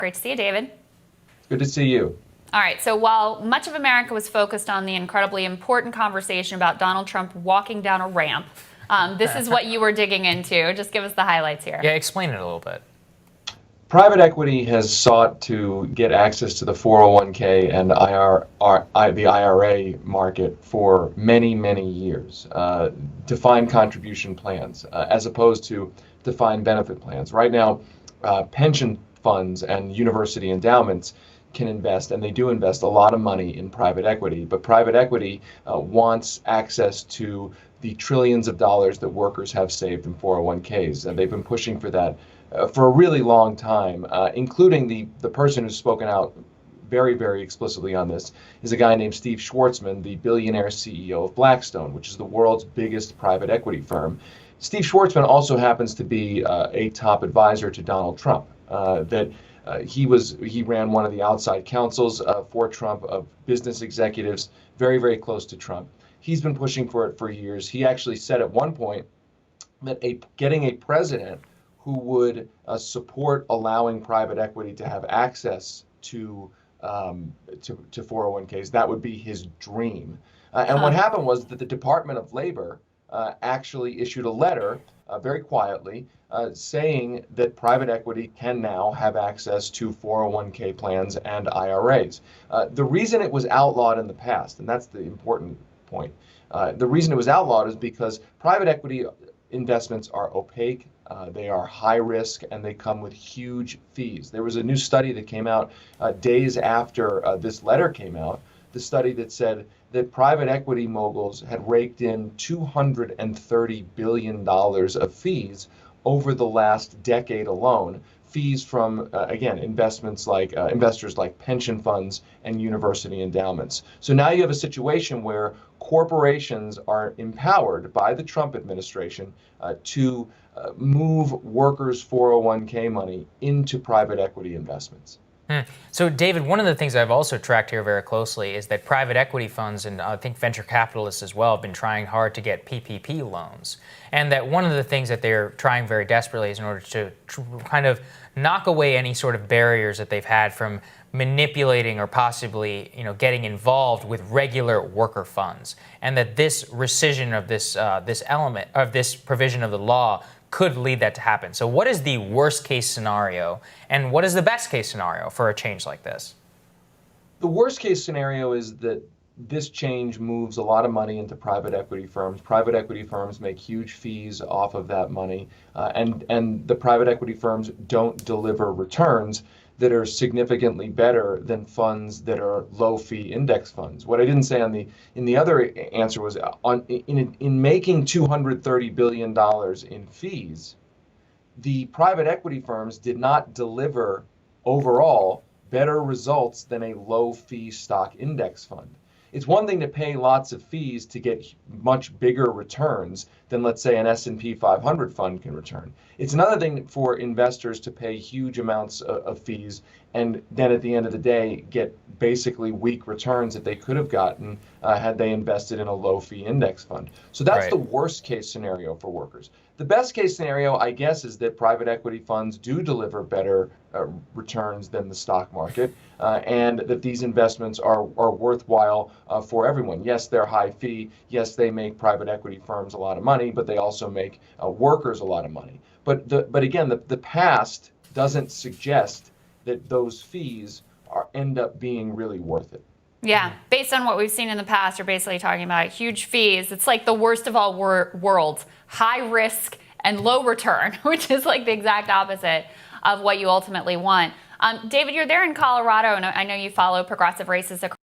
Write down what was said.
Great to see you, David. Good to see you. All right, so while much of America was focused on the incredibly important conversation about Donald Trump walking down a ramp, this is what you were digging into. Just give us the highlights here. Yeah, explain it a little bit. Private equity has sought to get access to the 401k and the IRA market for many, many years. Defined contribution plans, as opposed to defined benefit plans. Right now, pension funds and university endowments can invest, and they do invest a lot of money in private equity, but private equity wants access to the trillions of dollars that workers have saved in 401ks, and they've been pushing for that for a really long time, including the person who's spoken out very, very explicitly on this is a guy named Steve Schwarzman, the billionaire CEO of Blackstone, which is the world's biggest private equity firm. Steve Schwarzman also happens to be a top advisor to Donald Trump. He ran one of the outside counsels for Trump of business executives very, very close to Trump. He's been pushing for it for years. He actually said at one point that getting a president who would support allowing private equity to have access to 401ks, that would be his dream. And what happened was that the Department of Labor actually issued a letter very quietly saying that private equity can now have access to 401k plans and IRAs. The reason it was outlawed in the past, and that's the important point, the reason it was outlawed is because private equity investments are opaque, they are high risk, and they come with huge fees. There was a new study that came out days after this letter came out, the study that said that private equity moguls had raked in $230 billion of fees over the last decade alone. Fees from, again, investors like pension funds and university endowments. So now you have a situation where corporations are empowered by the Trump administration to move workers' 401k money into private equity investments. So, David, one of the things I've also tracked here very closely is that private equity funds and I think venture capitalists as well have been trying hard to get PPP loans. And that one of the things that they're trying very desperately is in order to kind of knock away any sort of barriers that they've had from manipulating or possibly, getting involved with regular worker funds. And that this rescission of this element of this provision of the law could lead that to happen. So what is the worst case scenario and what is the best case scenario for a change like this? The worst case scenario is that this change moves a lot of money into private equity firms. Private equity firms make huge fees off of that money, and the private equity firms don't deliver returns that are significantly better than funds that are low-fee index funds. What I didn't say in the other answer was in making $230 billion in fees, the private equity firms did not deliver overall better results than a low-fee stock index fund. It's one thing to pay lots of fees to get much bigger returns than, let's say, an S&P 500 fund can return. It's another thing for investors to pay huge amounts of fees and then at the end of the day get basically weak returns that they could have gotten had they invested in a low-fee index fund. So that's the worst case scenario for workers. The best case scenario, I guess, is that private equity funds do deliver better returns than the stock market, and that these investments are worthwhile for everyone. Yes, they're high fee. Yes, they make private equity firms a lot of money, but they also make workers a lot of money. But again, the past doesn't suggest that those fees end up being really worth it. Yeah, based on what we've seen in the past, you're basically talking about huge fees. It's like the worst of all worlds, high risk and low return, which is like the exact opposite of what you ultimately want. David, you're there in Colorado, and I know you follow progressive races across